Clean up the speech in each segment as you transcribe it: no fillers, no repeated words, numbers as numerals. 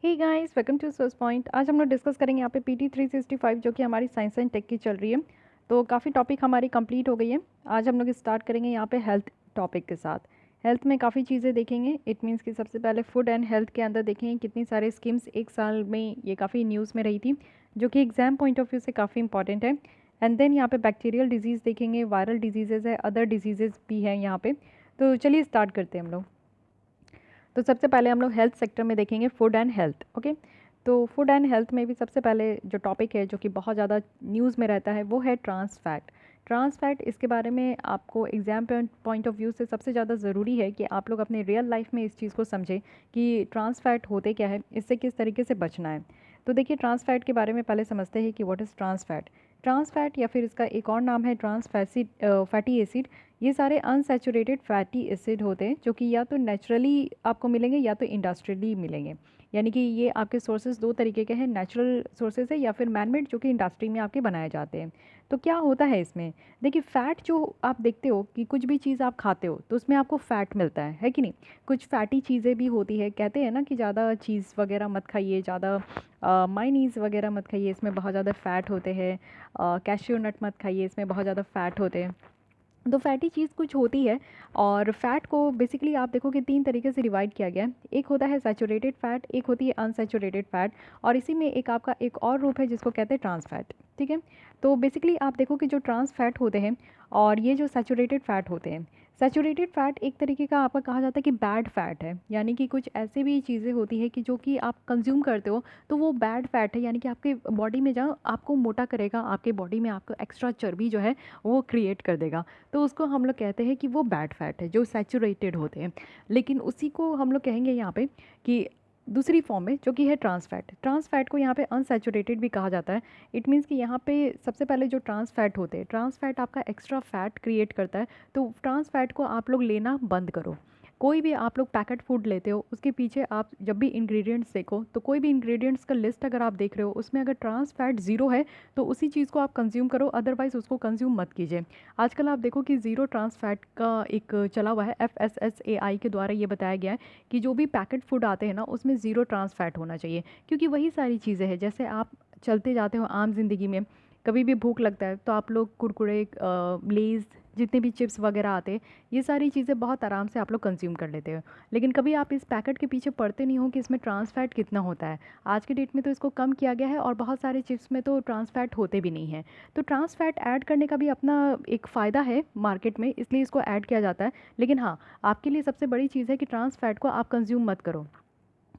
Hey guys, welcome to source point. आज हम लोग डिस्कस करेंगे यहाँ पे पीटी 365 जो कि हमारी साइंस एंड टेक की चल रही है। तो काफ़ी टॉपिक हमारी कंप्लीट हो गई है। आज हम लोग स्टार्ट करेंगे यहाँ पे हेल्थ टॉपिक के साथ। हेल्थ में काफ़ी चीज़ें देखेंगे। इट मीन्स कि सबसे पहले फूड एंड हेल्थ के अंदर देखेंगे कितनी सारे स्कीम्स एक साल में ये काफ़ी न्यूज़ में रही थी, जो कि एग्जाम पॉइंट ऑफ व्यू से काफ़ी इंपॉर्टेंट है। एंड देन यहाँ पे बैक्टीरियल डिजीज़ देखेंगे, वायरल डिजीज़ेज़ है, अदर डिजीज़ेज़ भी हैं यहाँ पे। तो चलिए स्टार्ट करते हैं हम लोग। तो सबसे पहले हम लोग हेल्थ सेक्टर में देखेंगे फूड एंड हेल्थ। ओके, तो फूड एंड हेल्थ में भी सबसे पहले जो टॉपिक है जो कि बहुत ज़्यादा न्यूज़ में रहता है वो है ट्रांस फैट। ट्रांस फैट, इसके बारे में आपको एग्जाम पॉइंट ऑफ व्यू से सबसे ज़्यादा ज़रूरी है कि आप लोग अपने रियल लाइफ में इस चीज़ को समझें कि ट्रांस फैट होते क्या है, इससे किस तरीके से बचना है। तो देखिए, ट्रांस फैट के बारे में पहले समझते हैं कि what is trans fat. Trans fat या फिर इसका एक और नाम है ट्रांस फैटी एसिड। ये सारे अनसैचुरेटेड फैटी एसिड होते हैं जो कि या तो नेचुरली आपको मिलेंगे या तो इंडस्ट्रियली मिलेंगे। यानी कि ये आपके सोर्सेज दो तरीके के हैं, नेचुरल सोर्सेज है या फिर मैनमेड जो कि इंडस्ट्री में आपके बनाए जाते हैं। तो क्या होता है इसमें, देखिए फ़ैट जो आप देखते हो कि कुछ भी चीज़ आप खाते हो तो उसमें आपको फ़ैट मिलता है कि नहीं। कुछ फैटी चीज़ें भी होती है, कहते हैं ना कि ज़्यादा चीज़ वगैरह मत खाइए, ज़्यादा मायनीज़ वगैरह मत खाइए, इसमें बहुत ज़्यादा फ़ैट होते हैं। कैश्यू नट मत खाइए, इसमें बहुत ज़्यादा फ़ैट होते हैं। तो फैटी चीज़ कुछ होती है। और फैट को बेसिकली आप देखो कि तीन तरीके से डिवाइड किया गया है। एक होता है सैचुरेटेड फैट, एक होती है अनसैचुरेटेड फैट, और इसी में एक आपका एक और रूप है जिसको कहते हैं ट्रांस फैट। ठीक है, तो बेसिकली आप देखो कि जो ट्रांस फैट होते हैं और ये जो सैचुरेटेड फैट होते हैं, सैचुरेटेड फैट एक तरीके का आपका कहा जाता है कि बैड फैट है। यानी कि कुछ ऐसे भी चीज़ें होती है कि जो कि आप कंज्यूम करते हो तो वो बैड फैट है, यानी कि आपके बॉडी में जहाँ आपको मोटा करेगा, आपके बॉडी में आपको एक्स्ट्रा चर्बी जो है वो क्रिएट कर देगा। तो उसको हम लोग कहते हैं कि वो बैड फैट है जो सैचुरेटेड होते हैं। लेकिन उसी को हम लोग कहेंगे यहाँ पे कि दूसरी फॉर्म में जो कि है ट्रांस फैट। ट्रांस फैट को यहाँ पे अनसैचुरेटेड भी कहा जाता है। इट मीन्स कि यहाँ पे सबसे पहले जो ट्रांस फैट होते हैं, ट्रांस फैट आपका एक्स्ट्रा फैट क्रिएट करता है। तो ट्रांस फैट को आप लोग लेना बंद करो। कोई भी आप लोग पैकेट फूड लेते हो उसके पीछे आप जब भी इंग्रेडिएंट्स देखो तो कोई भी इंग्रेडिएंट्स का लिस्ट अगर आप देख रहे हो उसमें अगर ट्रांस फैट ज़ीरो है तो उसी चीज़ को आप कंज्यूम करो, अदरवाइज़ उसको कंज्यूम मत कीजिए। आजकल आप देखो कि ज़ीरो ट्रांस फैट का एक चला हुआ है, FSSAI के द्वारा ये बताया गया है कि जो भी पैकेट फूड आते हैं ना उसमें ज़ीरो ट्रांस फैट होना चाहिए। क्योंकि वही सारी चीज़ें हैं, जैसे आप चलते जाते हो आम जिंदगी में, कभी भी भूख लगता है तो आप लोग कुरकुरे, लेज़, जितने भी चिप्स वगैरह आते हैं, ये सारी चीज़ें बहुत आराम से आप लोग कंज्यूम कर लेते हो। लेकिन कभी आप इस पैकेट के पीछे पड़ते नहीं हो कि इसमें ट्रांस फैट कितना होता है। आज के डेट में तो इसको कम किया गया है और बहुत सारे चिप्स में तो ट्रांस फैट होते भी नहीं हैं। तो ट्रांस फैट ऐड करने का भी अपना एक फ़ायदा है मार्केट में, इसलिए इसको ऐड किया जाता है। लेकिन हाँ, आपके लिए सबसे बड़ी चीज़ है कि ट्रांस फैट को आप कंज्यूम मत करो।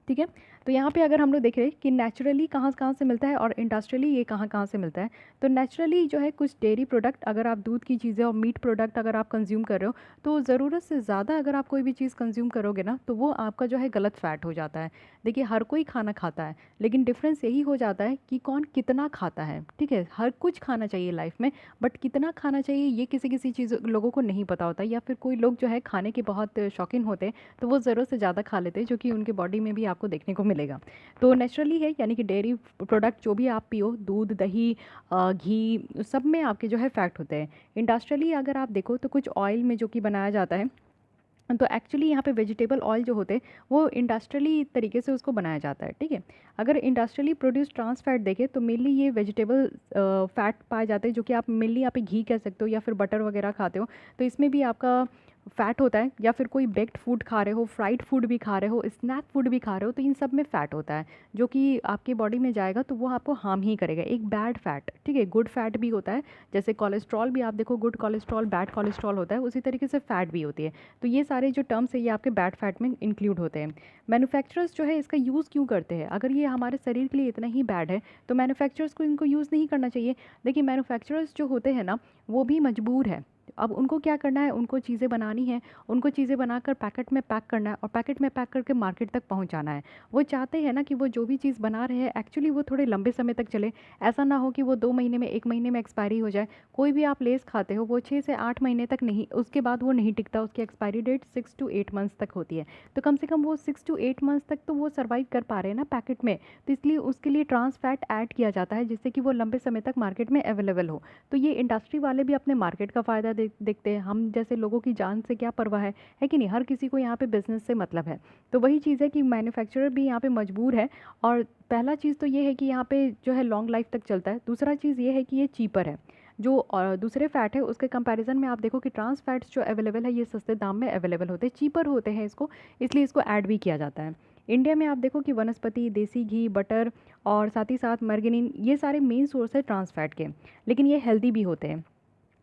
ठीक है, तो यहाँ पे अगर हम लोग देख रहे हैं कि नेचुरली कहाँ कहाँ से मिलता है और इंडस्ट्रियली ये कहाँ कहाँ से मिलता है। तो नेचुरली जो है कुछ डेयरी प्रोडक्ट, अगर आप दूध की चीज़ें और मीट प्रोडक्ट अगर आप कंज्यूम कर रहे हो तो ज़रूरत से ज़्यादा अगर आप कोई भी चीज़ कंज्यूम करोगे ना तो वो आपका जो है गलत फैट हो जाता है। देखिए, हर कोई खाना खाता है लेकिन डिफरेंस यही हो जाता है कि कौन कितना खाता है। ठीक है, हर कुछ खाना चाहिए लाइफ में, बट कितना खाना चाहिए ये किसी किसी चीज़ लोगों को नहीं पता होता, या फिर कोई लोग जो है खाने के बहुत शौकीन होते हैं तो वो ज़रूरत से ज़्यादा खा लेते हैं, जो कि उनके बॉडी में भी आपको देखने को मिलेगा। तो नेचुरली है, यानी कि डेयरी प्रोडक्ट जो भी आप पियो, दूध, दही, घी, सब में आपके जो है फैक्ट होते हैं। इंडस्ट्रियली अगर आप देखो तो कुछ ऑयल में जो कि बनाया जाता है, तो एक्चुअली यहाँ पे वेजिटेबल ऑयल जो होते हैं वो इंडस्ट्रियली तरीके से उसको बनाया जाता है। ठीक है, अगर इंडस्ट्रियली प्रोड्यूस ट्रांस फैट देखें तो मेनली ये वेजिटेबल फैट पाए जाते हैं, जो कि आप मेनली यहाँ पे घी कह सकते हो या फिर बटर वगैरह खाते हो तो इसमें भी आपका फ़ैट होता है। या फिर कोई बेक्ड फूड खा रहे हो, फ्राइड फूड भी खा रहे हो, स्नैक फूड भी खा रहे हो, तो इन सब में फ़ैट होता है जो कि आपके बॉडी में जाएगा तो वो आपको हार्म ही करेगा, एक बैड फैट। ठीक है, गुड फैट भी होता है, जैसे कोलेस्ट्रॉल भी आप देखो, गुड कोलेस्ट्रॉल, बैड कोलेस्ट्रॉल होता है, उसी तरीके से फ़ैट भी होती है। तो ये सारे जो टर्म्स है ये आपके बैड फैट में इंक्लूड होते हैं। मैन्युफैक्चरर्स जो है इसका यूज़ क्यों करते हैं, अगर ये हमारे शरीर के लिए इतना ही बैड है तो मैन्युफैक्चरर्स को इनको यूज़ नहीं करना चाहिए। देखिए, मैन्युफैक्चरर्स जो होते हैं ना वो भी मजबूर है। अब उनको क्या करना है, उनको चीज़ें बनानी है, उनको चीज़ें बनाकर पैकेट में पैक करना है और पैकेट में पैक करके मार्केट तक पहुंचाना है। वो चाहते हैं ना कि वो जो भी चीज़ बना रहे हैं एक्चुअली वो थोड़े लंबे समय तक चले। ऐसा ना हो कि वो 2 महीने में, 1 महीने में एक्सपायरी हो जाए। कोई भी आप लेस खाते हो वो 6 से 8 महीने तक नहीं, उसके बाद वो नहीं टिकता, उसकी एक्सपायरी डेट 6 to 8 मंथ्स तक होती है। तो कम से कम वो 6 to 8 मंथ्स तक तो वो सर्वाइव कर पा रहे हैं ना पैकेट में, तो इसलिए उसके लिए ट्रांस फैट ऐड किया जाता है जिससे कि वो लंबे समय तक मार्केट में अवेलेबल हो। तो ये इंडस्ट्री वाले भी अपने मार्केट का फ़ायदा देखते हैं, हम जैसे लोगों की जान से क्या परवाह है कि नहीं, हर किसी को यहाँ पे बिज़नेस से मतलब है। तो वही चीज़ है कि मैन्युफैक्चरर भी यहाँ पे मजबूर है। और पहला चीज़ तो ये है कि यहाँ पे जो है लॉन्ग लाइफ तक चलता है। दूसरा चीज़ ये है कि ये चीपर है। जो दूसरे फैट है उसके कंपैरिजन में आप देखो कि ट्रांस फैट्स जो अवेलेबल है ये सस्ते दाम में अवेलेबल होते हैं, चीपर होते हैं इसको, इसलिए इसको ऐड भी किया जाता है। इंडिया में आप देखो कि वनस्पति, देसी घी, बटर और साथ ही साथ मार्गेनिन, ये सारे मेन सोर्स है ट्रांस फैट के, लेकिन ये हेल्दी भी होते हैं।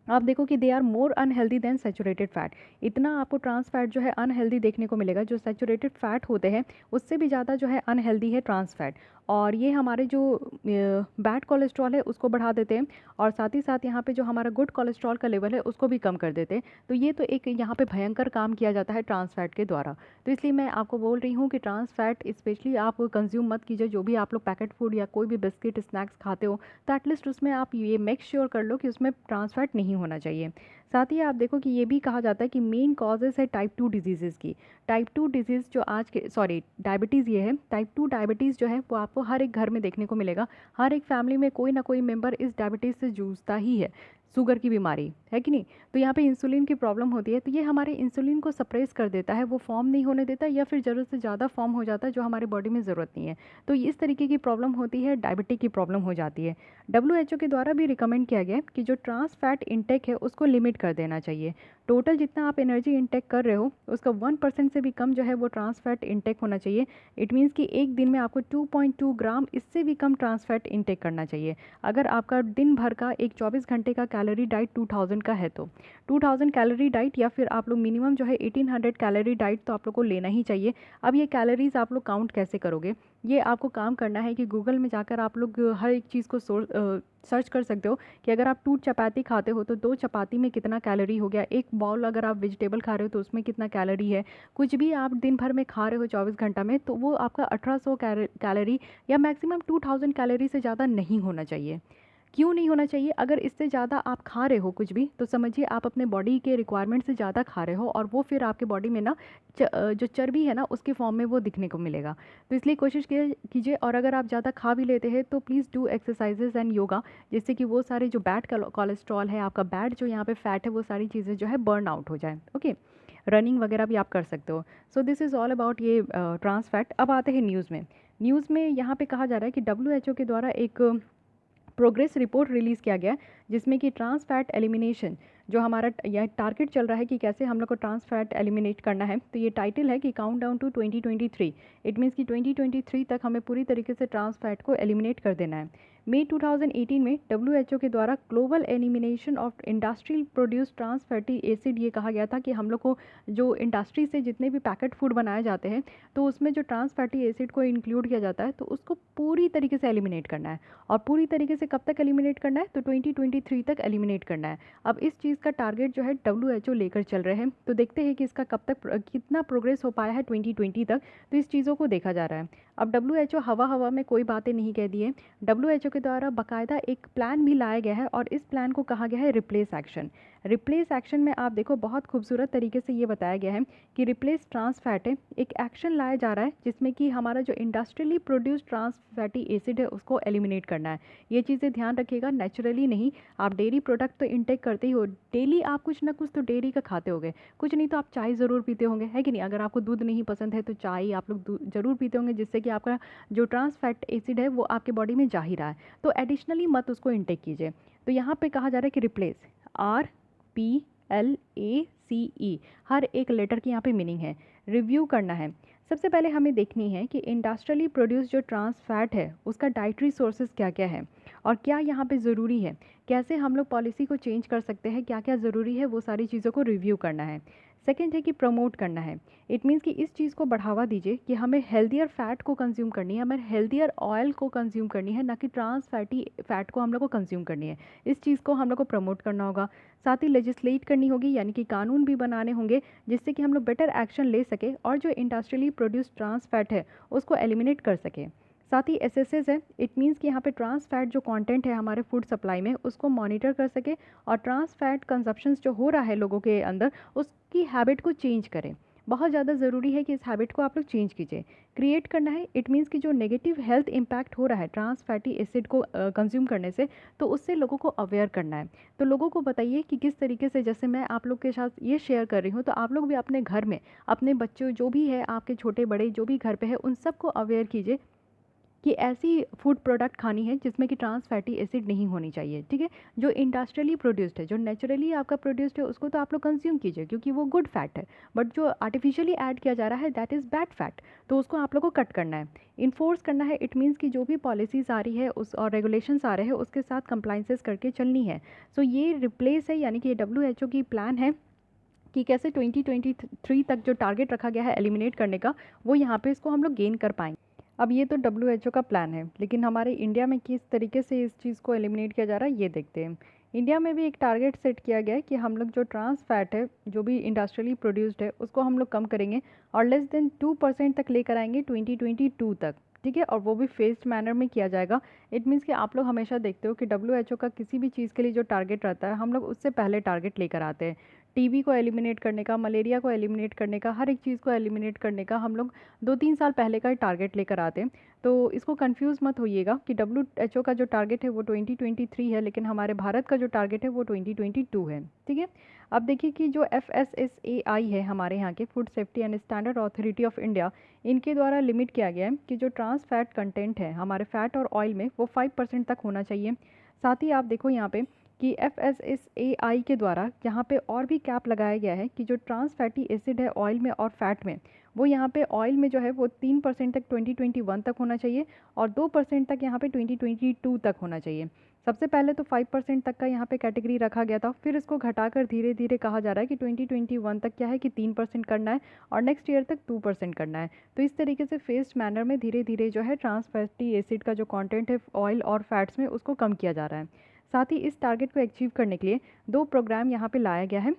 आप देखो कि they are more unhealthy than saturated fat. इतना आपको ट्रांस फैट जो है अनहेल्दी देखने को मिलेगा, जो सैचुरेटेड फैट होते हैं उससे भी ज़्यादा जो है अनहेल्दी है ट्रांस फैट। और ये हमारे जो बैड कोलेस्ट्रॉल है उसको बढ़ा देते हैं, और साथ ही साथ यहाँ पे जो हमारा गुड कोलेस्ट्रॉल का लेवल है उसको भी कम कर देते हैं। तो ये तो एक यहाँ पे भयंकर काम किया जाता है ट्रांस फैट के द्वारा। तो इसलिए मैं आपको बोल रही हूँ कि ट्रांस फैट स्पेशली आप कंज्यूम मत कीजिए। जो भी आप लोग पैकेट फूड या कोई भी बिस्किट स्नैक्स खाते हो तो एटलीस्ट उसमें आप ये मेक श्योर कर लो कि उसमें ट्रांस फैट नहीं होना चाहिए। साथ ही आप देखो कि ये भी कहा जाता है कि मेन कॉजेज़ है टाइप 2 डिजीज़ की। टाइप 2 डिजीज़ जो आज के डायबिटीज़ ये है, टाइप 2 डायबिटीज़ जो है वो आपको हर एक घर में देखने को मिलेगा। हर एक फैमिली में कोई ना कोई मेंबर इस डायबिटीज़ से जूझता ही है, शुगर की बीमारी है कि नहीं। तो यहाँ पे इंसुलिन की प्रॉब्लम होती है, तो ये हमारे इंसुलिन को सप्रेस कर देता है, वो फॉर्म नहीं होने देता, या फिर ज़रूरत से ज़्यादा फॉर्म हो जाता है जो हमारे बॉडी में ज़रूरत नहीं है। तो इस तरीके की प्रॉब्लम होती है, डायबिटिक की प्रॉब्लम हो जाती है। WHO के द्वारा भी रिकमेंड किया गया है कि जो ट्रांस फैट इंटेक है उसको लिमिट कर देना चाहिए। टोटल जितना आप एनर्जी इंटेक कर रहे हो उसका 1% से भी कम जो है वो ट्रांस फैट इंटेक होना चाहिए। इट मीन्स कि एक दिन में आपको 2.2 ग्राम, इससे भी कम ट्रांस फैट इंटेक करना चाहिए। अगर आपका दिन भर का एक 24 घंटे का कैलोरी डाइट 2000 का है तो 2000 कैलोरी डाइट, या फिर आप लोग मिनिमम जो है 1800 कैलोरी डाइट तो आप लोग को लेना ही चाहिए। अब ये कैलोरीज आप लोग काउंट कैसे करोगे, ये आपको काम करना है कि गूगल में जाकर आप लोग हर एक चीज़ को सर्च कर सकते हो कि अगर आप 2 चपाती खाते हो तो 2 चपाती में कितना कैलोरी हो गया, एक बाउल अगर आप वेजिटेबल खा रहे हो तो उसमें कितना कैलोरी है। कुछ भी आप दिन भर में खा रहे हो 24 घंटा में तो वो आपका 1800 कैलोरी या मैक्सिमम 2000 कैलोरी से ज़्यादा नहीं होना चाहिए। क्यों नहीं होना चाहिए? अगर इससे ज़्यादा आप खा रहे हो कुछ भी तो समझिए आप अपने बॉडी के रिक्वायरमेंट से ज़्यादा खा रहे हो, और वो फिर आपके बॉडी में ना जो चर्बी है ना उसके फॉर्म में वो दिखने को मिलेगा। तो इसलिए कोशिश कीजिए, और अगर आप ज़्यादा खा भी लेते हैं तो please do exercises and yoga, जिससे कि वो सारे जो बैड कोलेस्ट्रॉल है, आपका बैड जो यहाँ पे फैट है, वो सारी चीज़ें जो है बर्न आउट हो जाए। ओके, रनिंग वगैरह भी आप कर सकते हो। So this is all about ये ट्रांस फैट। अब आते हैं न्यूज़ में। न्यूज़ में यहाँ पे कहा जा रहा है कि WHO के द्वारा एक प्रोग्रेस रिपोर्ट रिलीज़ किया गया जिसमें कि ट्रांस फैट एलिमिनेशन जो हमारा यह टारगेट चल रहा है कि कैसे हम लोग को ट्रांस फैट एलिमिनेट करना है। तो ये टाइटल है कि count down to 2023। It means कि 2023 तक हमें पूरी तरीके से ट्रांस फैट को एलिमिनेट कर देना है। मई 2018 में WHO के द्वारा global elimination of industrial produce trans fatty acid, ये कहा गया था कि हम लोग को जो इंडस्ट्री से जितने भी पैकेट फूड बनाए जाते हैं तो उसमें जो ट्रांस फैटी एसिड को इंक्लूड किया जाता है तो उसको पूरी तरीके से एलिमिनेट करना है। और पूरी तरीके से कब तक एलिमिनेट करना है? तो 2023 तक एलिमिनेट करना है। अब इस चीज़ का टारगेट जो है WHO लेकर चल रहे हैं, तो देखते हैं कि इसका कब तक कितना प्रोग्रेस हो पाया है 2020 तक। तो इस चीज़ों को देखा जा रहा है। अब WHO हवा में कोई बातें नहीं कह दी है। WHO के द्वारा बाकायदा एक प्लान भी लाया गया है, और इस प्लान को कहा गया है रिप्लेस एक्शन। रिप्लेस एक्शन में आप देखो बहुत खूबसूरत तरीके से ये बताया गया है कि रिप्लेस ट्रांस फैट है, एक एक्शन लाया जा रहा है जिसमें कि हमारा जो industrially produce trans fatty acid है उसको एलिमिनेट करना है। ये चीज़ें ध्यान रखिएगा, नेचुरली नहीं। आप डेयरी प्रोडक्ट तो इंटेक करते ही हो, डेली आप कुछ ना कुछ तो डेयरी का खाते होंगे, कुछ नहीं तो आप चाय ज़रूर पीते होंगे, है कि नहीं। अगर आपको दूध नहीं पसंद है तो चाय आप लोग ज़रूर पीते होंगे, जिससे कि आपका जो ट्रांस फैट एसिड है वो आपके बॉडी में जा ही रहा है। तो एडिशनली मत उसको इंटेक कीजिए। तो यहाँ पे कहा जा रहा है कि रिप्लेस, RPLACE, हर एक लेटर की यहाँ पे मीनिंग है। रिव्यू करना है। सबसे पहले हमें देखनी है कि इंडस्ट्रियली प्रोड्यूस जो ट्रांस फैट है उसका डाइटरी सोर्सेज क्या क्या है और क्या यहाँ पे ज़रूरी है, कैसे हम लोग पॉलिसी को चेंज कर सकते हैं, क्या क्या ज़रूरी है, वो सारी चीज़ों को रिव्यू करना है। सेकेंड है कि प्रमोट करना है। इट मीन्स कि इस चीज़ को बढ़ावा दीजिए कि हमें हेल्दियर फैट को कंज्यूम करनी है, हमें हेल्दियर ऑयल को कंज्यूम करनी है, ना कि ट्रांस फैटी फैट को हम लोग को कंज्यूम करनी है। इस चीज़ को हम लोग को प्रमोट करना होगा। साथ ही लेजिस्लेट करनी होगी, यानी कि कानून भी बनाने होंगे जिससे कि हम लोग बेटर एक्शन ले सके और जो इंडस्ट्रियली प्रोड्यूस ट्रांस फैट है उसको एलिमिनेट कर सके। साथ ही एसएसएस है। इट मीन्स कि यहाँ पे ट्रांस फैट जो कंटेंट है हमारे फूड सप्लाई में उसको मॉनिटर कर सके और ट्रांस फैट कंजप्शंस जो हो रहा है लोगों के अंदर उसकी हैबिट को चेंज करें। बहुत ज़्यादा ज़रूरी है कि इस हैबिट को आप लोग चेंज कीजिए। क्रिएट करना है, इट मीन्स कि जो नेगेटिव हेल्थ इम्पैक्ट हो रहा है ट्रांस फैटी एसिड को कंज्यूम करने से, तो उससे लोगों को अवेयर करना है। तो लोगों को बताइए कि किस तरीके से, जैसे मैं आप लोग के साथ ये शेयर कर रही हूँ, तो आप लोग भी अपने घर में अपने बच्चों जो भी है, आपके छोटे बड़े जो भी घर पे है, उन सबको अवेयर कीजिए कि ऐसी फूड प्रोडक्ट खानी है जिसमें कि ट्रांस फैटी एसिड नहीं होनी चाहिए, ठीक है। जो इंडस्ट्रियली प्रोड्यूस्ड है, जो नेचुरली आपका प्रोड्यूस्ड है, उसको तो आप लोग कंज्यूम कीजिए क्योंकि वो गुड फैट है। बट जो आर्टिफिशियली ऐड किया जा रहा है दैट इज़ बैड फैट, तो उसको आप लोग को कट करना है, इन्फोर्स करना है। इट मीन्स कि जो भी पॉलिसीज़ आ रही है उस और रेगुलेशंस आ रहे हैं उसके साथ कंप्लाइंसेस करके चलनी है। सो ये रिप्लेस है, यानी कि ये WHO की प्लान है कि कैसे 2023 तक जो टारगेट रखा गया है एलिमिनेट करने का, वो यहाँ पे इसको हम लोग गेन कर पाएंगे। अब ये तो WHO का प्लान है, लेकिन हमारे इंडिया में किस तरीके से इस चीज़ को एलिमिनेट किया जा रहा है ये देखते हैं। इंडिया में भी एक टारगेट सेट किया गया है कि हम लोग जो ट्रांस फैट है, जो भी इंडस्ट्रियली प्रोड्यूस्ड है, उसको हम लोग कम करेंगे और लेस देन 2% तक लेकर आएंगे 2022 तक, ठीक है। और वो भी फेस्ड मैनर में किया जाएगा। इट मीन्स कि आप लोग हमेशा देखते हो कि WHO का किसी भी चीज़ के लिए जो टारगेट रहता है, हम लोग उससे पहले टारगेट लेकर आते हैं। टीबी को एलिमिनेट करने का, मलेरिया को एलिमिनेट करने का, हर एक चीज़ को एलिमिनेट करने का हम लोग 2-3 साल पहले का टारगेट लेकर आते हैं। तो इसको कंफ्यूज मत होइएगा कि WHO का जो टारगेट है वो 2023 है, लेकिन हमारे भारत का जो टारगेट है वो 2022 है, ठीक है। अब देखिए कि जो FSSAI है हमारे यहाँ के, food safety and standard authority of India, इनके द्वारा लिमिट किया गया है कि जो ट्रांस फैट कंटेंट है हमारे फैट और ऑयल में, वो 5% तक होना चाहिए। साथ ही आप देखो यहाँ पे कि FSSAI के द्वारा यहाँ पे और भी कैप लगाया गया है कि जो ट्रांस फैटी एसिड है ऑयल में और फैट में, वो यहाँ पे ऑयल में जो है वो 3% तक 2021 तक होना चाहिए और 2% तक यहाँ पे 2022 तक होना चाहिए। सबसे पहले तो 5% तक का यहाँ पे कैटेगरी रखा गया था, फिर इसको घटाकर धीरे धीरे कहा जा रहा है कि 2021 तक क्या है कि 3% करना है और नेक्स्ट ईयर तक 2% करना है। तो इस तरीके से फेस्ड मैनर में धीरे धीरे जो है ट्रांस फैटी एसिड का जो कंटेंट है ऑयल और फैट्स में, उसको कम किया जा रहा है। साथ ही इस टारगेट को अचीव करने के लिए 2 प्रोग्राम यहाँ पे लाया गया है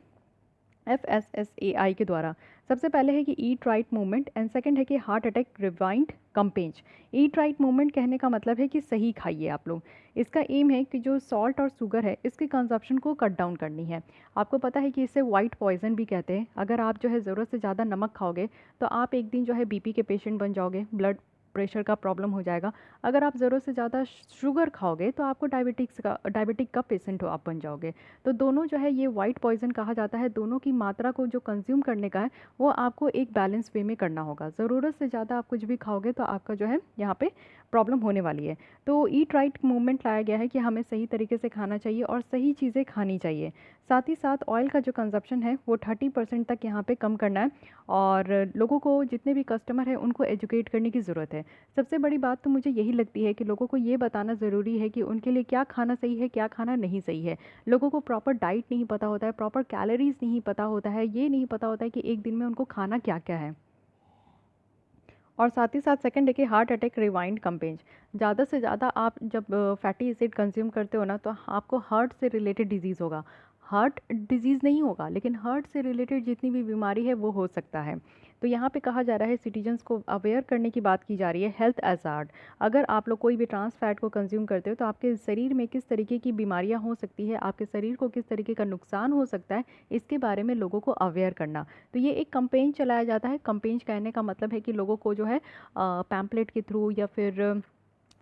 FSSAI के द्वारा। सबसे पहले है कि eat right movement and second है कि heart attack rewind campaign. Eat right movement कहने का मतलब है कि सही खाइए आप लोग। इसका एम है कि जो सॉल्ट और शुगर है इसके कंजप्शन को कट डाउन करनी है। आपको पता है कि इसे वाइट पॉइजन भी कहते हैं। अगर आप जो है ज़रूरत से ज़्यादा नमक खाओगे तो आप एक दिन जो है BP के पेशेंट बन जाओगे, ब्लड प्रेशर का प्रॉब्लम हो जाएगा। अगर आप ज़रूरत से ज़्यादा शुगर खाओगे तो आपको डायबिटिक का पेशेंट हो आप बन जाओगे। तो दोनों जो है ये वाइट पॉइजन कहा जाता है। दोनों की मात्रा को जो कंज्यूम करने का है वो आपको एक बैलेंस वे में करना होगा। ज़रूरत से ज़्यादा आप कुछ भी खाओगे तो आपका जो है यहाँ पे प्रॉब्लम होने वाली है। तो ईट राइट मूवमेंट लाया गया है कि हमें सही तरीके से खाना चाहिए और सही चीज़ें खानी चाहिए। साथ ही साथ ऑयल का जो कंजप्शन है वो 30% तक यहाँ पे कम करना है और लोगों को, जितने भी कस्टमर हैं उनको एजुकेट करने की ज़रूरत है। सबसे बड़ी बात तो मुझे यही लगती है कि लोगों को ये बताना ज़रूरी है कि उनके लिए क्या खाना सही है, क्या खाना नहीं सही है। लोगों को प्रॉपर डाइट नहीं पता होता है, प्रॉपर कैलोरीज नहीं पता होता है, ये नहीं पता होता है कि एक दिन में उनको खाना क्या क्या है। और साथ ही साथ सेकंड है कि हार्ट अटैक रिवाइंड कैंपेन। ज़्यादा से ज़्यादा आप जब फैटी एसिड कंज्यूम करते हो ना, तो आपको हार्ट से रिलेटेड डिजीज़ होगा। हार्ट डिजीज़ नहीं होगा, लेकिन हार्ट से रिलेटेड जितनी भी बीमारी है वो हो सकता है। तो यहाँ पे कहा जा रहा है, सिटीजन्स को अवेयर करने की बात की जा रही है। हेल्थ हैज़ार्ड, अगर आप लोग कोई भी ट्रांस फैट को कंज्यूम करते हो तो आपके शरीर में किस तरीके की बीमारियाँ हो सकती है, आपके शरीर को किस तरीके का नुकसान हो सकता है, इसके बारे में लोगों को अवेयर करना। तो ये एक कैंपेन चलाया जाता है। कैंपेन कहने का मतलब है कि लोगों को जो है पैम्पलेट के थ्रू या फिर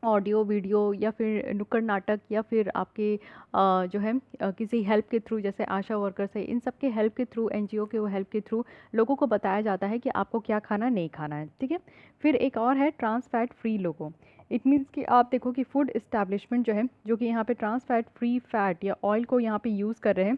ऑडियो वीडियो या फिर नुक्कड़ नाटक या फिर आपके जो है किसी हेल्प के थ्रू, जैसे आशा वर्कर्स है, इन सब के हेल्प के थ्रू, NGO के वो हेल्प के थ्रू लोगों को बताया जाता है कि आपको क्या खाना नहीं खाना है, ठीक है। फिर एक और है trans fat free logo. It means कि आप देखो कि फूड इस्टेब्लिशमेंट जो है, जो कि यहाँ पे ट्रांस फैट फ्री फैट या ऑयल को यहाँ पे यूज़ कर रहे हैं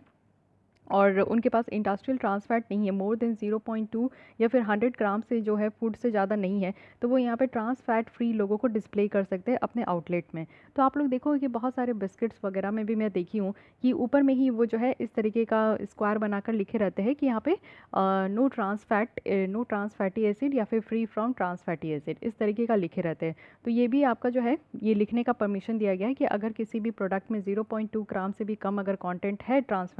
और उनके पास इंडस्ट्रियल ट्रांस फैट नहीं है, मोर देन 0.2 या फिर 100 ग्राम से जो है फूड से ज़्यादा नहीं है, तो वो यहाँ पे ट्रांस फैट फ्री लोगों को डिस्प्ले कर सकते हैं अपने आउटलेट में। तो आप लोग देखो कि बहुत सारे बिस्किट्स वगैरह में भी मैं देखी हूँ कि ऊपर में ही वो जो है इस तरीके का स्क्वायर बनाकर लिखे रहते हैं कि यहाँ पे नो ट्रांस फैटी एसिड या फिर free from trans fatty acid, इस तरीके का लिखे रहते हैं। तो ये भी आपका जो है ये लिखने का परमिशन दिया गया है कि अगर किसी भी प्रोडक्ट में 0.2 ग्राम से भी कम अगर कॉन्टेंट है ट्रांस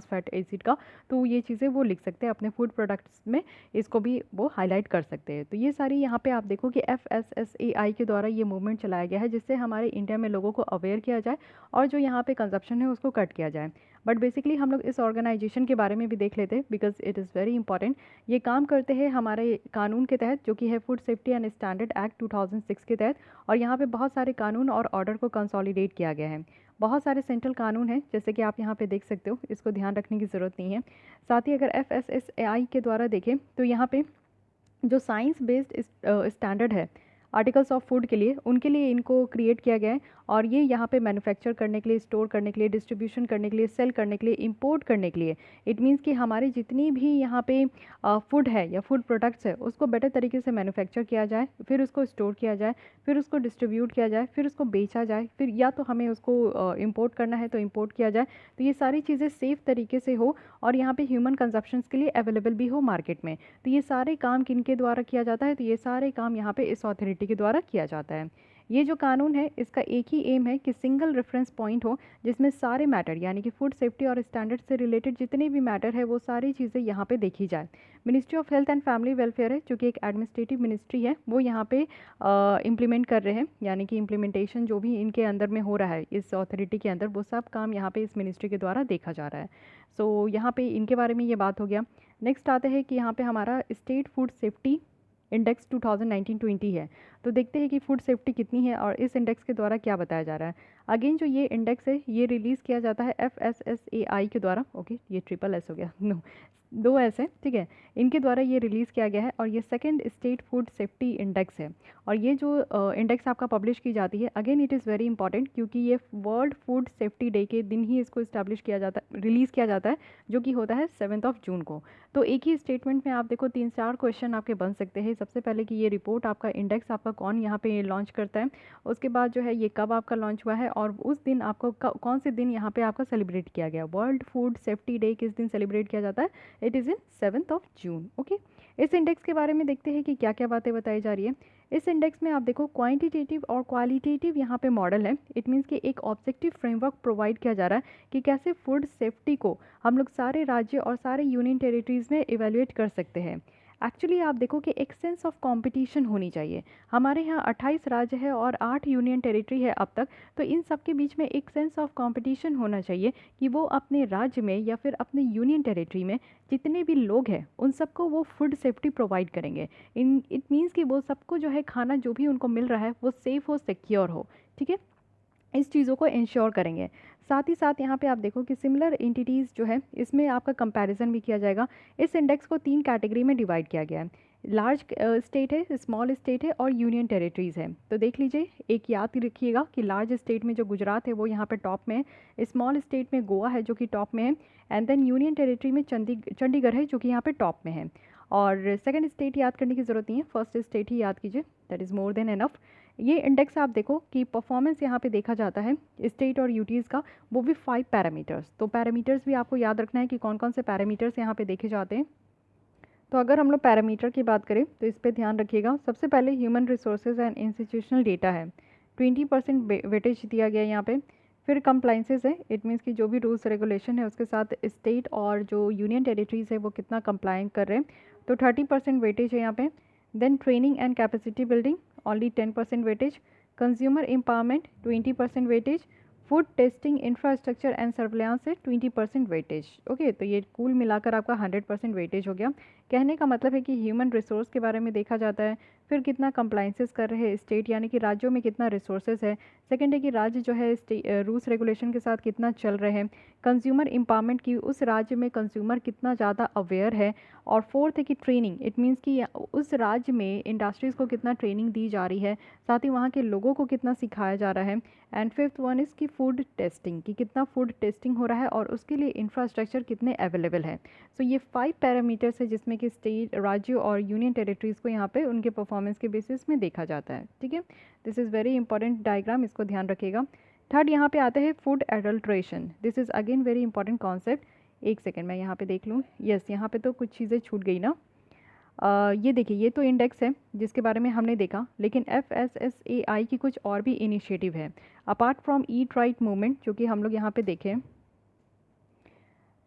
फैट एसिड का, तो ये चीज़ें वो लिख सकते हैं अपने फूड प्रोडक्ट्स में, इसको भी वो हाईलाइट कर सकते हैं। तो ये सारी यहाँ पे आप देखो कि FSSAI के द्वारा ये मूवमेंट चलाया गया है जिससे हमारे इंडिया में लोगों को अवेयर किया जाए और जो यहाँ पे कंजप्शन है उसको कट किया जाए। बट बेसिकली हम लोग इस ऑर्गेनाइजेशन के बारे में भी देख लेते हैं because it is very important. ये काम करते हैं हमारे कानून के तहत जो कि है food safety and standard act 2006 के तहत, और यहाँ पे बहुत सारे कानून और ऑर्डर को कंसोलिडेट किया गया है। बहुत सारे सेंट्रल कानून हैं जैसे कि आप यहाँ पे देख सकते हो, इसको ध्यान रखने की ज़रूरत नहीं है। साथ ही अगर FSSAI के द्वारा देखें तो यहाँ पे जो साइंस बेस्ड स्टैंडर्ड है आर्टिकल्स ऑफ फूड के लिए, उनके लिए इनको क्रिएट किया गया है। और ये यहाँ पे मैन्युफैक्चर करने के लिए, स्टोर करने के लिए, डिस्ट्रीब्यूशन करने के लिए, सेल करने के लिए, इंपोर्ट करने के लिए, इट मीन्स कि हमारे जितनी भी यहाँ पे फूड है या फूड प्रोडक्ट्स है उसको बेटर तरीके से मैन्युफैक्चर किया जाए, फिर उसको स्टोर किया जाए, फिर उसको डिस्ट्रीब्यूट किया जाए, फिर उसको बेचा जाए, फिर या तो हमें उसको इंपोर्ट करना है तो इंपोर्ट किया जाए। तो ये सारी चीज़ें सेफ़ तरीके से हो और यहाँ पे ह्यूमन कंजप्शंस के लिए अवेलेबल भी हो मार्केट में। तो ये सारे काम किनके द्वारा किया जाता है? तो ये सारे काम यहाँ पे इस अथॉरिटी के द्वारा किया जाता है। ये जो कानून है इसका एक ही एम है कि सिंगल रेफरेंस पॉइंट हो जिसमें सारे मैटर यानी कि फूड सेफ्टी और स्टैंडर्ड से रिलेटेड जितने भी मैटर है वो सारी चीज़ें यहाँ पे देखी जाए। Ministry of health and family welfare है जो कि एक एडमिनिस्ट्रेटिव मिनिस्ट्री है, वो यहाँ पे इम्प्लीमेंट कर रहे हैं, यानी कि इम्प्लीमेंटेशन जो भी इनके अंदर में हो रहा है इस अथॉरिटी के अंदर वो सब काम यहाँ पे इस मिनिस्ट्री के द्वारा देखा जा रहा है। सो यहाँ पे इनके बारे में ये बात हो गया। नेक्स्ट आते हैं कि यहाँ पे हमारा स्टेट फूड सेफ्टी इंडेक्स 2019-20 है। तो देखते हैं कि फूड सेफ्टी कितनी है और इस इंडेक्स के द्वारा क्या बताया जा रहा है। अगेन जो ये इंडेक्स है ये रिलीज़ किया जाता है FSSAI के द्वारा। ओके, ये ट्रिपल एस हो गया, नो 2 S है, ठीक है। इनके द्वारा ये रिलीज़ किया गया है और ये second state food safety index है। और ये जो इंडेक्स आपका पब्लिश की जाती है, again it is very important क्योंकि ये वर्ल्ड फूड सेफ्टी डे के दिन ही इसको इस्टेब्लिश किया जाता है, रिलीज़ किया जाता है, जो कि होता है 7 जून को। तो एक ही स्टेटमेंट में आप देखो 3-4 क्वेश्चन आपके बन सकते हैं। सबसे पहले कि ये रिपोर्ट आपका इंडेक्स आपका कौन यहाँ पे लॉन्च करता है, उसके बाद जो है ये कब आपका लॉन्च हुआ है और उस दिन आपको कौन से दिन यहाँ पे आपका सेलिब्रेट किया गया। वर्ल्ड फूड सेफ्टी डे किस दिन सेलिब्रेट किया जाता है? It is in 7 June. Okay, इस इंडेक्स के बारे में देखते हैं कि क्या क्या बातें बताई जा रही है। इस इंडेक्स में आप देखो क्वांटिटेटिव और क्वालिटेटिव यहाँ पे मॉडल है। इट मीन्स कि एक ऑब्जेक्टिव फ्रेमवर्क प्रोवाइड किया जा रहा है कि कैसे फूड सेफ्टी को हम लोग सारे राज्य और सारे यूनियन टेरिटरीज़ में इवेल्युएट कर सकते हैं। एक्चुअली आप देखो कि एक सेंस ऑफ कंपटीशन होनी चाहिए। हमारे यहाँ 28 राज्य है और 8 यूनियन टेरिटरी है अब तक, तो इन सब के बीच में एक सेंस ऑफ कंपटीशन होना चाहिए कि वो अपने राज्य में या फिर अपने यूनियन टेरिटरी में जितने भी लोग हैं उन सबको वो फूड सेफ्टी प्रोवाइड करेंगे। इन इट मीन्स कि वो सबको जो है खाना जो भी उनको मिल रहा है वो सेफ़ हो, सिक्योर हो, ठीक है, इस चीज़ों को इंश्योर करेंगे। साथ ही साथ यहाँ पे आप देखो कि सिमिलर एंटिटीज़ जो है इसमें आपका कंपैरिजन भी किया जाएगा। इस इंडेक्स को 3 कैटेगरी में डिवाइड किया गया है। लार्ज स्टेट है, स्मॉल स्टेट है और यूनियन टेरिटरीज़ है। तो देख लीजिए, एक याद रखिएगा कि लार्ज स्टेट में जो गुजरात है वो यहाँ पे टॉप में है, स्मॉल स्टेट में गोवा है जो कि टॉप में है, एंड देन यूनियन टेरिटरी में चंडीगढ़ है जो कि यहाँ पे टॉप में है। और सेकंड स्टेट याद करने की ज़रूरत नहीं है, फर्स्ट स्टेट ही याद कीजिए, that is more than enough. ये इंडेक्स आप देखो कि परफॉर्मेंस यहाँ पे देखा जाता है स्टेट और यूटीज़ का, वो भी 5 पैरामीटर्स। तो पैरामीटर्स भी आपको याद रखना है कि कौन कौन से पैरामीटर्स यहाँ पे देखे जाते हैं। तो अगर हम लोग पैरामीटर की बात करें तो इस पर ध्यान रखिएगा। सबसे पहले human resources and institutional data है, 20% वेटेज दिया गया है यहाँ पे। फिर कंप्लाइंसेस है, इट मीन्स कि जो भी रूल्स रेगुलेशन है उसके साथ स्टेट और जो यूनियन टेरिटरीज़ है वो कितना कंप्लाइन कर रहे हैं, तो 30% वेटेज है यहाँ पे। Then training and capacity building only 10% weightage, consumer empowerment 20% weightage, food testing infrastructure and surveillance से 20% वेटेज। ओके, तो ये कुल मिलाकर आपका 100% वेटेज हो गया। कहने का मतलब है कि ह्यूमन रिसोर्स के बारे में देखा जाता है, फिर कितना कंप्लाइंसेस कर रहे हैं स्टेट यानी कि राज्यों में कितना रिसोर्सेज है, सेकंड है कि राज्य जो है रूल्स रेगुलेशन के साथ कितना चल रहे हैं, कंज्यूमर एम्पावरमेंट की उस राज्य में कंज्यूमर कितना ज़्यादा अवेयर है, और फोर्थ है कि ट्रेनिंग, इट मीन्स कि उस राज्य में इंडस्ट्रीज़ को कितना ट्रेनिंग दी जा रही है, साथ ही वहाँ के लोगों को कितना सिखाया जा रहा है, एंड फिफ्थ वन इज़ की फूड टेस्टिंग कि कितना फूड टेस्टिंग हो रहा है और उसके लिए इंफ्रास्ट्रक्चर कितने अवेलेबल है। सो ये 5 पैरामीटर्स है जिसमें कि स्टेट, राज्यों और यूनियन टेरिटरीज़ को यहाँ पे उनके परफॉर्मेंस के बेसिस में देखा जाता है, ठीक है। This is very important diagram, इसको ध्यान रखिएगा। थर्ड यहाँ पे आता है food adulteration, this is again very important concept. एक सेकेंड मैं यहाँ पे देख लूँ, यस यहाँ पे तो कुछ चीज़ें छूट गई ना। ये देखिए, ये तो इंडेक्स है जिसके बारे में हमने देखा, लेकिन FSSAI की कुछ और भी इनिशिएटिव है apart from eat right movement जो कि हम लोग यहाँ पे देखें।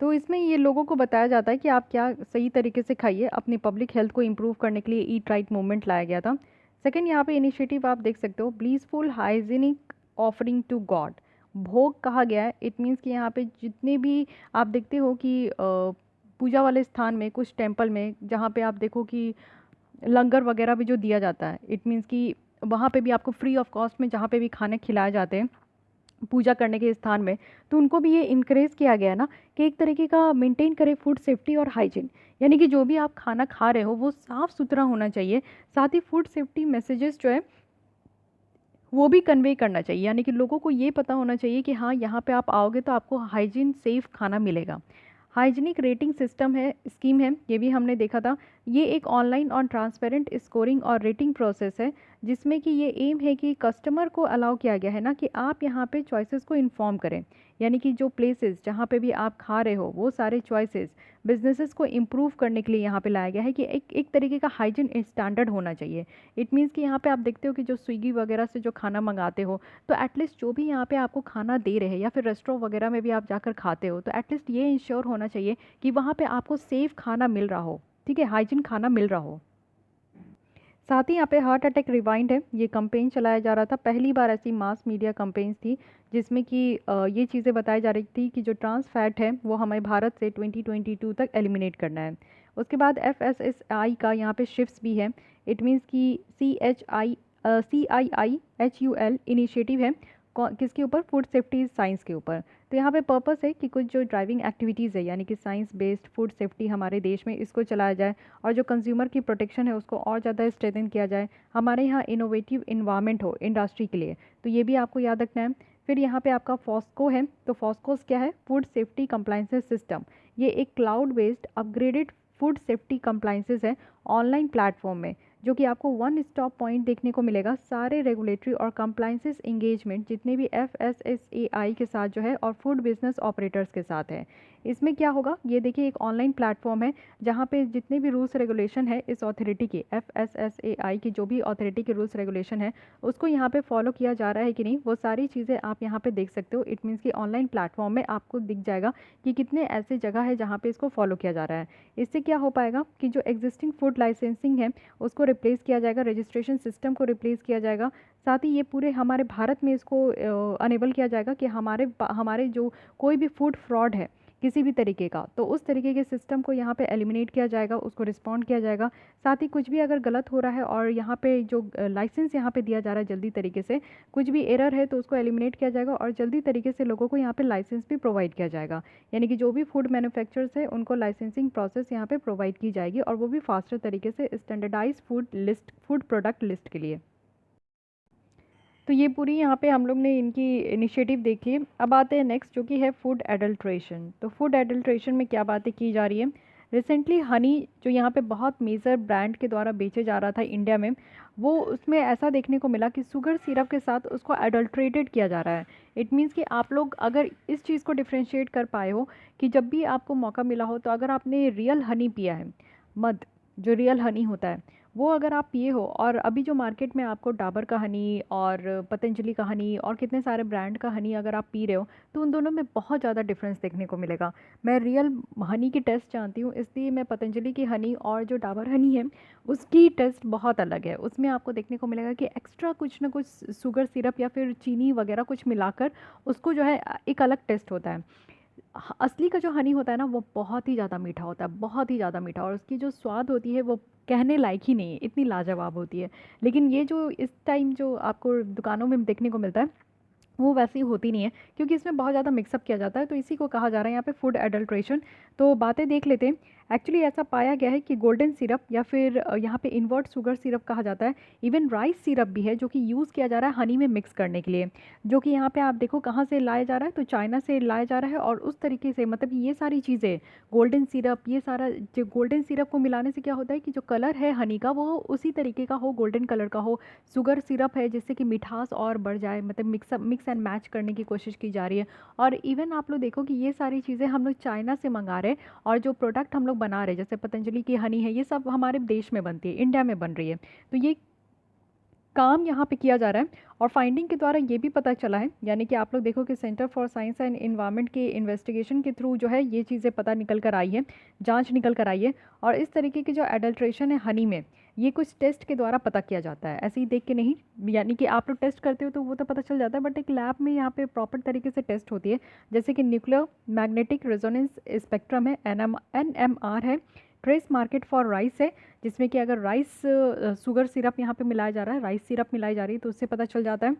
तो इसमें ये लोगों को बताया जाता है कि आप क्या सही तरीके से खाइए, अपनी पब्लिक हेल्थ को इम्प्रूव करने के लिए ईट राइट मूवमेंट लाया गया था। सेकंड यहाँ पे इनिशिएटिव आप देख सकते हो, ब्लीसफुल हाइजीनिक ऑफरिंग टू गॉड, भोग कहा गया है, इट मीन्स कि यहाँ पे जितने भी आप देखते हो कि पूजा वाले स्थान में, कुछ टेम्पल में जहाँ पे आप देखो कि लंगर वगैरह भी जो दिया जाता है, इट मीन्स कि वहाँ पे भी आपको फ्री ऑफ कॉस्ट में जहाँ पे भी खाने खिलाए जाते हैं पूजा करने के स्थान में, तो उनको भी ये इनक्रेज किया गया है ना कि एक तरीके का मेंटेन करें फूड सेफ्टी और हाइजीन। यानी कि जो भी आप खाना खा रहे हो वो साफ़ सुथरा होना चाहिए। साथ ही फूड सेफ्टी मैसेजेस जो है वो भी कन्वे करना चाहिए, यानी कि लोगों को ये पता होना चाहिए कि हाँ, यहाँ पे आप आओगे तो आपको हाइजीन सेफ खाना मिलेगा। हाइजीनिक रेटिंग सिस्टम है, स्कीम है, ये भी हमने देखा था। ये एक ऑनलाइन और ट्रांसपेरेंट स्कोरिंग और रेटिंग प्रोसेस है, जिसमें कि ये एम है कि कस्टमर को अलाउ किया गया है ना कि आप यहाँ पे चॉइसेस को इन्फॉर्म करें। यानी कि जो प्लेसेस जहाँ पे भी आप खा रहे हो वो सारे चॉइसेस बिजनेसेस को इम्प्रूव करने के लिए यहाँ पे लाया गया है कि एक एक तरीके का हाइजीन स्टैंडर्ड होना चाहिए। इट मीन्स कि यहाँ पे आप देखते हो कि जो स्विगी वगैरह से जो खाना मंगाते हो, तो एटलीस्ट जो भी यहाँ पे आपको खाना दे रहे हैं या फिर रेस्टोरेंट वगैरह में भी आप जाकर खाते हो, तो एटलीस्ट ये इंश्योर होना चाहिए कि वहाँ पे आपको सेफ़ खाना मिल रहा हो, ठीक है, हाइजीन खाना मिल रहा हो। साथ ही यहाँ पे हार्ट अटैक रिवाइंड है, ये कंपेन चलाया जा रहा था। पहली बार ऐसी मास मीडिया कंपेन्स थी जिसमें कि ये चीज़ें बताई जा रही थी कि जो ट्रांस फैट है वो हमें भारत से 2022 तक एलिमिनेट करना है। उसके बाद FSSAI का यहाँ पे शिफ्ट्स भी है। इट मीन्स कि CIIHUL इनिशिएटिव है किसके ऊपर, फूड सेफ्टी साइंस के ऊपर। तो यहाँ पे पर्पस है कि कुछ जो ड्राइविंग एक्टिविटीज़ है यानी कि साइंस बेस्ड फूड सेफ्टी हमारे देश में इसको चलाया जाए, और जो कंज्यूमर की प्रोटेक्शन है उसको और ज़्यादा स्ट्रेंथन किया जाए, हमारे यहाँ इनोवेटिव इन्वायरमेंट हो इंडस्ट्री के लिए, तो ये भी आपको याद रखना है। फिर यहाँ पे आपका फॉस्को है, तो फॉस्कोस क्या है, फूड सेफ्टी कंप्लाइंसेस सिस्टम। ये एक cloud based upgraded food safety compliances है ऑनलाइन प्लेटफॉर्म में, जो कि आपको वन स्टॉप पॉइंट देखने को मिलेगा सारे रेगुलेटरी और कंप्लाइंसेस इंगेजमेंट जितने भी FSSAI के साथ जो है और फूड बिजनेस ऑपरेटर्स के साथ है। इसमें क्या होगा, ये देखिए एक ऑनलाइन प्लेटफॉर्म है जहाँ पे जितने भी रूल्स रेगुलेशन है इस अथॉरिटी के, FSSAI की जो भी अथॉरिटी के रूल्स रेगुलेशन है उसको यहाँ पे फॉलो किया जा रहा है कि नहीं, वो सारी चीज़ें आप यहाँ पे देख सकते हो। इट मीन्स कि ऑनलाइन प्लेटफॉर्म में आपको दिख जाएगा कि कितने ऐसे जगह है जहाँ पे इसको फॉलो किया जा रहा है। इससे क्या हो पाएगा कि जो एग्जिस्टिंग फूड लाइसेंसिंग है उसको रिप्लेस किया जाएगा, रजिस्ट्रेशन सिस्टम को रिप्लेस किया जाएगा। साथ ही ये पूरे हमारे भारत में इसको अनेबल किया जाएगा कि हमारे हमारे जो कोई भी फूड फ्रॉड है किसी भी तरीके का, तो उस तरीके के सिस्टम को यहाँ पे एलिमिनेट किया जाएगा, उसको रिस्पॉन्ड किया जाएगा। साथ ही कुछ भी अगर गलत हो रहा है और यहाँ पे जो लाइसेंस यहाँ पे दिया जा रहा है जल्दी तरीके से, कुछ भी एरर है तो उसको एलिमिनेट किया जाएगा और जल्दी तरीके से लोगों को यहाँ पे लाइसेंस भी प्रोवाइड किया जाएगा। यानी कि जो भी फूड मैन्युफैक्चरर्स है उनको लाइसेंसिंग प्रोसेस यहाँ पे प्रोवाइड की जाएगी, और वो भी फास्टर तरीके से स्टैंडर्डाइज फूड प्रोडक्ट लिस्ट के लिए। तो ये पूरी यहाँ पे हम लोग ने इनकी इनिशिएटिव देखी। अब आते हैं नेक्स्ट जो कि है फूड एडल्ट्रेशन। तो फूड एडल्ट्रेशन में क्या बातें की जा रही है, रिसेंटली हनी जो यहाँ पे बहुत मेजर ब्रांड के द्वारा बेचे जा रहा था इंडिया में, वो उसमें ऐसा देखने को मिला कि शुगर सिरप के साथ उसको एडल्ट्रेटेड किया जा रहा है। इट मीन्स कि आप लोग अगर इस चीज़ को डिफ्रेंशिएट कर पाए हो कि जब भी आपको मौका मिला हो तो अगर आपने रियल हनी पिया है, मध जो रियल हनी होता है वो अगर आप पिए हो, और अभी जो मार्केट में आपको डाबर का हनी और पतंजलि का हनी और कितने सारे ब्रांड का हनी अगर आप पी रहे हो, तो उन दोनों में बहुत ज़्यादा डिफरेंस देखने को मिलेगा। मैं रियल हनी की टेस्ट जानती हूँ, इसलिए मैं पतंजलि की हनी और जो डाबर हनी है उसकी टेस्ट बहुत अलग है। उसमें आपको देखने को मिलेगा कि एक्स्ट्रा कुछ ना कुछ शुगर सिरप या फिर चीनी वगैरह कुछ मिलाकर उसको जो है एक अलग टेस्ट होता है। असली का जो हनी होता है ना वो बहुत ही ज़्यादा मीठा होता है, बहुत ही ज़्यादा मीठा, और उसकी जो स्वाद होती है वो कहने लायक ही नहीं है, इतनी लाजवाब होती है। लेकिन ये जो इस टाइम जो आपको दुकानों में देखने को मिलता है वो वैसी होती नहीं है, क्योंकि इसमें बहुत ज़्यादा मिक्सअप किया जाता है, तो इसी को कहा जा रहा है यहाँ पे फूड एडल्ट्रेशन। तो बातें देख लेते हैं। एक्चुअली ऐसा पाया गया है कि गोल्डन सिरप या फिर यहाँ पे इन्वर्ट शुगर सिरप कहा जाता है, इवन राइस सिरप भी है जो कि यूज़ किया जा रहा है हनी में मिक्स करने के लिए, जो कि यहाँ पे आप देखो कहाँ से लाया जा रहा है, तो चाइना से लाया जा रहा है। और उस तरीके से मतलब ये सारी चीज़ें गोल्डन सिरप, ये सारा जो गोल्डन सिरप को मिलाने से क्या होता है कि जो कलर है हनी का वो उसी तरीके का हो, गोल्डन कलर का हो। शुगर सिरप है जिससे कि मिठास और बढ़ जाए, मतलब मिक्स एंड मैच करने की कोशिश की जा रही है। और इवन आप लोग देखो कि ये सारी चीज़ें हम लोग चाइना से मंगा रहे हैं, और जो प्रोडक्ट हम लोग बना रहे हैं जैसे पतंजलि की हनी है, ये सब हमारे देश में बनती है, इंडिया में बन रही है। तो ये काम यहाँ पे किया जा रहा है। और फाइंडिंग के द्वारा ये भी पता चला है, यानी कि आप लोग देखो कि centre for science and environment के इन्वेस्टिगेशन के थ्रू जो है ये चीज़ें पता निकल कर आई है, जांच निकल कर आई है। और इस तरीके की जो एडल्ट्रेशन है हनी में, ये कुछ टेस्ट के द्वारा पता किया जाता है, ऐसे ही देख के नहीं। यानी कि आप लोग टेस्ट करते हो तो वो तो पता चल जाता है, बट एक लैब में यहाँ पे प्रॉपर तरीके से टेस्ट होती है। जैसे कि न्यूक्लियर मैग्नेटिक रेजोनेंस स्पेक्ट्रम है, NMR है, ट्रेस मार्केट फॉर राइस है, जिसमें कि अगर राइस शुगर सिरप यहाँ पे मिलाया जा रहा है, राइस सिरप मिलाई जा रही है, तो उससे पता चल जाता है।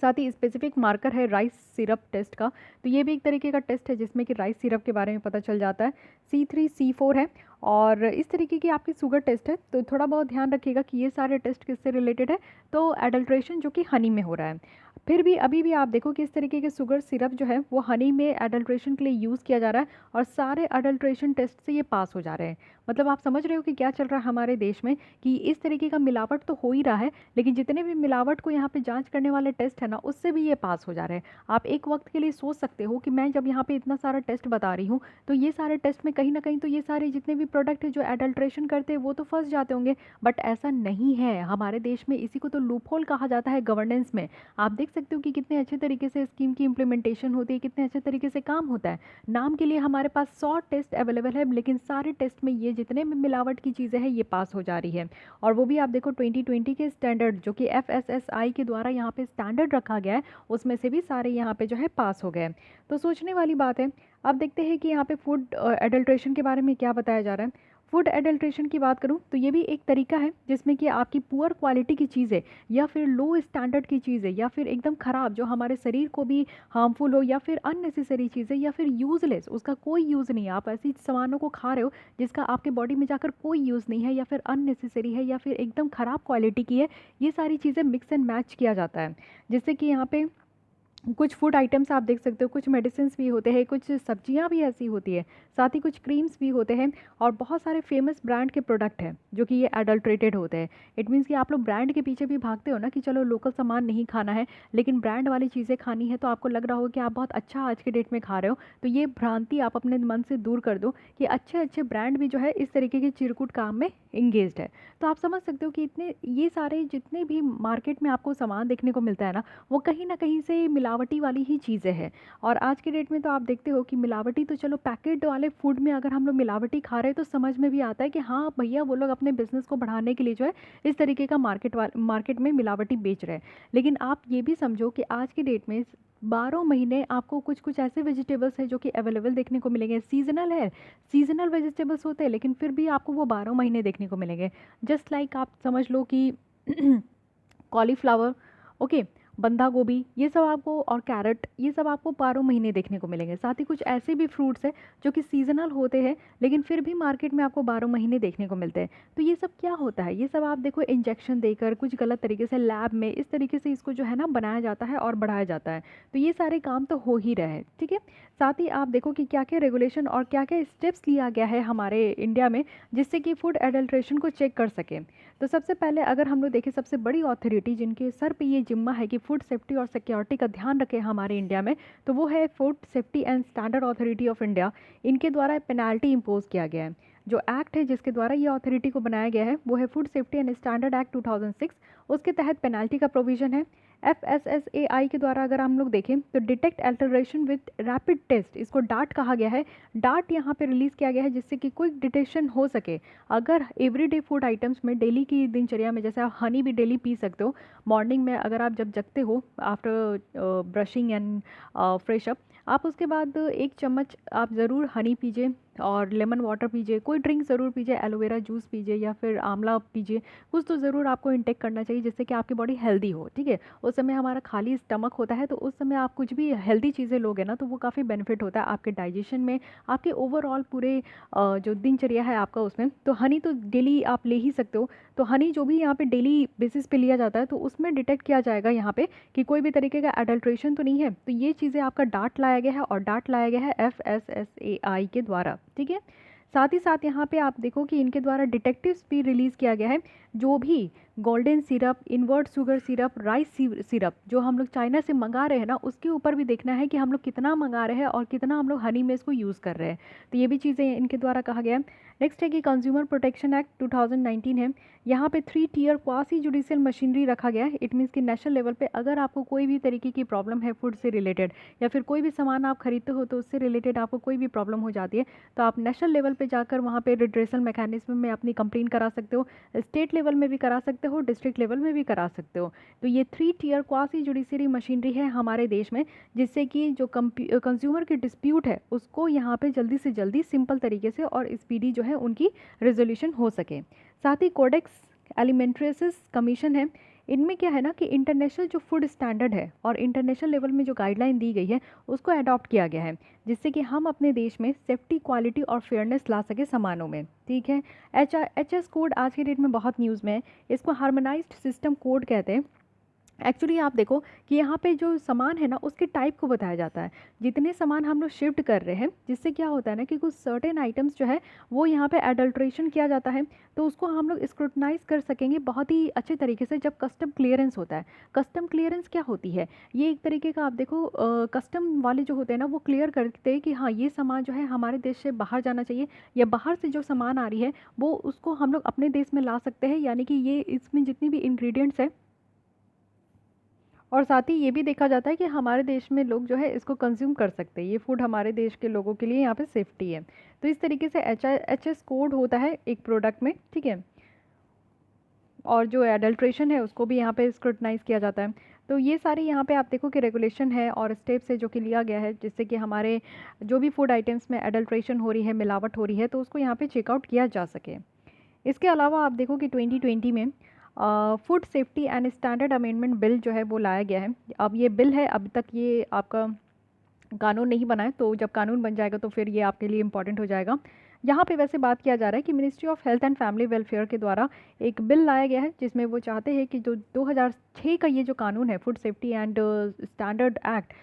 साथ ही स्पेसिफिक मार्कर है राइस सिरप टेस्ट का, तो ये भी एक तरीके का टेस्ट है जिसमें कि राइस सिरप के बारे में पता चल जाता है। C3C4 है, और इस तरीके की आपकी शुगर टेस्ट है। तो थोड़ा बहुत ध्यान रखिएगा कि ये सारे टेस्ट किससे रिलेटेड है, तो एडल्ट्रेशन जो कि हनी में हो रहा है। फिर भी अभी भी आप देखो कि इस तरीके के शुगर सिरप जो है वो हनी में एडल्ट्रेशन के लिए यूज़ किया जा रहा है, और सारे एडल्ट्रेशन टेस्ट से ये पास हो जा रहे हैं। मतलब आप समझ रहे हो कि क्या चल रहा है हमारे देश में, कि इस तरीके का मिलावट तो हो ही रहा है, लेकिन जितने भी मिलावट को यहाँ पे जांच करने वाले टेस्ट है ना, उससे भी ये पास हो जा रहे हैं। आप एक वक्त के लिए सोच सकते हो कि मैं जब यहाँ पे इतना सारा टेस्ट बता रही हूँ, तो ये सारे टेस्ट में कहीं ना कहीं तो ये सारे जितने भी प्रोडक्ट है जो एडल्ट्रेशन करते हैं वो तो फंस जाते होंगे, बट ऐसा नहीं है हमारे देश में। इसी को तो लूपहोल कहा जाता है गवर्नेंस में। आप देख सकते हो कि कितने अच्छे तरीके से स्कीम की इम्प्लीमेंटेशन होती है, कितने अच्छे तरीके से काम होता है। नाम के लिए हमारे पास 100 टेस्ट अवेलेबल है, लेकिन सारे टेस्ट में ये जितने भी मिलावट की चीज़ें हैं ये पास हो जा रही है। और वो भी आप देखो 2020 के स्टैंडर्ड जो कि FSSAI के द्वारा यहाँ पे स्टैंडर्ड रखा गया है, उसमें से भी सारे यहाँ पे जो है पास हो गए। तो सोचने वाली बात है। अब देखते हैं कि यहाँ पे फूड एडल्ट्रेशन के बारे में क्या बताया जा रहा है। फूड एडल्ट्रेशन की बात करूँ तो ये भी एक तरीका है जिसमें कि आपकी पुअर क्वालिटी की चीज़ें, या फिर लो स्टैंडर्ड की चीज़ें, या फिर एकदम ख़राब जो हमारे शरीर को भी हार्मफुल हो, या फिर अननेसेसरी चीज़ें, या फिर यूज़लेस, उसका कोई यूज़ नहीं है, आप ऐसी सामानों को खा रहे हो जिसका आपके बॉडी में जाकर कोई यूज़ नहीं है, या फिर अननेसेसरी है, या फिर एकदम ख़राब क्वालिटी की है। ये सारी चीज़ें मिक्स एंड मैच किया जाता है, जिससे कि यहाँ पे कुछ फूड आइटम्स आप देख सकते हो, कुछ मेडिसिन भी होते हैं, कुछ सब्जियां भी ऐसी होती है, साथ ही कुछ क्रीम्स भी होते हैं, और बहुत सारे फेमस ब्रांड के प्रोडक्ट हैं जो कि ये एडल्ट्रेटेड होते हैं। इट मीन्स कि आप लोग ब्रांड के पीछे भी भागते हो ना, कि चलो लोकल सामान नहीं खाना है लेकिन ब्रांड वाली चीज़ें खानी है, तो आपको लग रहा हो कि आप बहुत अच्छा आज के डेट में खा रहे हो। तो ये भ्रांति आप अपने मन से दूर कर दो कि अच्छे अच्छे ब्रांड भी जो है इस तरीके के चिरकुट काम में इंगेज्ड है। तो आप समझ सकते हो कि इतने ये सारे जितने भी मार्केट में आपको सामान देखने को मिलता है ना, वो कहीं ना कहीं से मिलावटी वाली ही चीज़ें हैं। और आज के डेट में तो आप देखते हो कि मिलावटी तो चलो पैकेट वाले फूड में अगर हम लोग मिलावटी खा रहे हैं तो समझ में भी आता है कि हाँ भैया वो लोग अपने बिजनेस को बढ़ाने के लिए जो है इस तरीके का मार्केट में मिलावटी बेच रहे हैं। लेकिन आप ये भी समझो कि आज के डेट में 12 महीने आपको कुछ कुछ ऐसे वेजिटेबल्स हैं जो कि अवेलेबल देखने को मिलेंगे। सीजनल है, सीजनल वेजिटेबल्स होते हैं, लेकिन फिर भी आपको वो 12 महीने देखने को मिलेंगे। जस्ट लाइक आप समझ लो कि कॉलीफ्लावर, ओके, बंधा गोभी, ये सब आपको, और कैरेट, ये सब आपको 12 महीने देखने को मिलेंगे। साथ ही कुछ ऐसे भी फ्रूट्स हैं जो कि सीजनल होते हैं लेकिन फिर भी मार्केट में आपको 12 महीने देखने को मिलते हैं। तो ये सब क्या होता है, ये सब आप देखो इंजेक्शन देकर कुछ गलत तरीके से लैब में इस तरीके से इसको जो है ना बनाया जाता है और बढ़ाया जाता है। तो ये सारे काम तो हो ही रहे हैं, ठीक है। साथ ही आप देखो कि क्या क्या रेगुलेशन और क्या क्या स्टेप्स लिया गया है हमारे इंडिया में जिससे कि फूड एडल्ट्रेशन को चेक कर सकें। तो सबसे पहले अगर हम लोग देखें, सबसे बड़ी अथॉरिटी जिनके सर पे ये जिम्मा है कि फूड सेफ्टी और सिक्योरिटी का ध्यान रखें हमारे इंडिया में, तो वो है food safety and standard authority of India. इनके द्वारा पेनाल्टी इम्पोज किया गया है। जो एक्ट है जिसके द्वारा ये अथॉरिटी को बनाया गया है वो है food safety and standard act 2006। उसके तहत पेनाल्टी का प्रोविज़न है। FSSAI के द्वारा अगर हम लोग देखें तो detect adulteration with rapid test, इसको डार्ट कहा गया है। डार्ट यहाँ पे रिलीज़ किया गया है जिससे कि क्विक डिटेक्शन हो सके। अगर एवरीडे फूड आइटम्स में डेली की दिनचर्या में, जैसे आप हनी भी डेली पी सकते हो, मॉर्निंग में अगर आप जब जगते हो after brushing and fresh up, आप उसके बाद 1 चम्मच आप ज़रूर हनी पीजिए और लेमन वाटर पीजिए, कोई ड्रिंक ज़रूर पीजिए, एलोवेरा जूस पीजिए या फिर आंवला पीजिए, कुछ तो ज़रूर आपको इंटेक करना चाहिए जिससे कि आपकी बॉडी हेल्दी हो, ठीक है। उस समय हमारा खाली स्टमक होता है, तो उस समय आप कुछ भी हेल्दी चीज़ें लोगे ना तो वो काफ़ी बेनिफिट होता है आपके डाइजेशन में, आपके ओवरऑल पूरे जो दिनचर्या है आपका उसमें। तो हनी तो डेली आप ले ही सकते हो। तो हनी जो भी यहाँ पे डेली बेसिस पे लिया जाता है तो उसमें डिटेक्ट किया जाएगा यहाँ पे कि कोई भी तरीके का एडल्ट्रेशन तो नहीं है। तो ये चीज़ें आपका डार्ट लाया गया है, और डार्ट लाया गया है FSSAI के द्वारा, ठीक है। साथ ही साथ यहाँ पे आप देखो कि इनके द्वारा डिटेक्टिव्स भी रिलीज़ किया गया है जो भी golden syrup, invert sugar syrup, rice syrup जो हम लोग चाइना से मंगा रहे हैं ना, उसके ऊपर भी देखना है कि हम लोग कितना मंगा रहे हैं और कितना हम लोग हनी में इसको यूज़ कर रहे हैं। तो ये भी चीज़ें इनके द्वारा कहा गया है। नेक्स्ट है कि कंज्यूमर प्रोटेक्शन एक्ट 2019 है। यहाँ पे 3 टियर क्वासी जुडिशियल मशीनरी रखा गया है। इट मीन्स कि नेशनल लेवल पे अगर आपको कोई भी तरीके की प्रॉब्लम है फूड से रिलेटेड, या फिर कोई भी सामान आप खरीदते हो तो उससे रिलेटेड आपको कोई भी प्रॉब्लम हो जाती है, तो आप नेशनल लेवल पे जाकर वहाँ पे रिड्रेसल मैकेनिज्म में अपनी कंप्लेन करा सकते हो, स्टेट लेवल में भी करा सकते हो, डिस्ट्रिक्ट लेवल में भी करा सकते हो। तो ये 3 टियर क्वासी जुडिशरी मशीनरी है हमारे देश में, जिससे कि जो कंज्यूमर की डिस्प्यूट है उसको यहाँ पे जल्दी से जल्दी सिंपल तरीके से और स्पीडी जो है उनकी रेजोल्यूशन हो सके। साथ ही कोडेक्स एलिमेंट्रेसिस कमीशन है। इनमें क्या है ना कि इंटरनेशनल जो फूड स्टैंडर्ड है और इंटरनेशनल लेवल में जो गाइडलाइन दी गई है उसको अडॉप्ट किया गया है, जिससे कि हम अपने देश में सेफ्टी, क्वालिटी और फेयरनेस ला सके सामानों में। ठीक है। एच एस कोड आज के डेट में बहुत न्यूज़ में है। इसको हार्मोनाइज्ड सिस्टम कोड कहते हैं। एक्चुअली आप देखो कि यहाँ पे जो सामान है ना उसके टाइप को बताया जाता है, जितने सामान हम लोग शिफ्ट कर रहे हैं, जिससे क्या होता है ना कि कुछ सर्टेन आइटम्स जो है वो यहाँ पे एडल्ट्रेशन किया जाता है, तो उसको हम लोग स्क्रूटनाइज कर सकेंगे बहुत ही अच्छे तरीके से जब कस्टम क्लियरेंस होता है। कस्टम क्लियरेंस क्या होती है? ये एक तरीके का आप देखो कस्टम वाले जो होते हैं ना वो क्लियर करते हैं कि हाँ ये सामान जो है हमारे देश से बाहर जाना चाहिए, या बाहर से जो सामान आ रही है वो उसको हम लोग अपने देश में ला सकते हैं, यानी कि ये इसमें जितनी भी इंग्रेडिएंट्स है, और साथ ही ये भी देखा जाता है कि हमारे देश में लोग जो है इसको कंज्यूम कर सकते हैं, ये फूड हमारे देश के लोगों के लिए यहाँ पे सेफ्टी है। तो इस तरीके से एच एस कोड होता है एक प्रोडक्ट में। ठीक है। और जो एडल्ट्रेशन है उसको भी यहाँ पे स्क्रूटनाइज किया जाता है। तो ये सारे यहाँ पे आप देखो कि रेगुलेशन है और स्टेप्स है जो कि लिया गया है, जिससे कि हमारे जो भी फूड आइटम्स में एडल्ट्रेशन हो रही है, मिलावट हो रही है, तो उसको यहाँ पे चेकआउट किया जा सके। इसके अलावा आप देखो कि 2020 में food safety and standard amendment bill जो है वो लाया गया है। अब ये बिल है, अभी तक ये आपका कानून नहीं बना है, तो जब कानून बन जाएगा तो फिर ये आपके लिए इम्पॉर्टेंट हो जाएगा। यहाँ पे वैसे बात किया जा रहा है कि ministry of health and family welfare के द्वारा एक बिल लाया गया है, जिसमें वो चाहते हैं कि जो 2006 का ये जो कानून है food safety and standard act,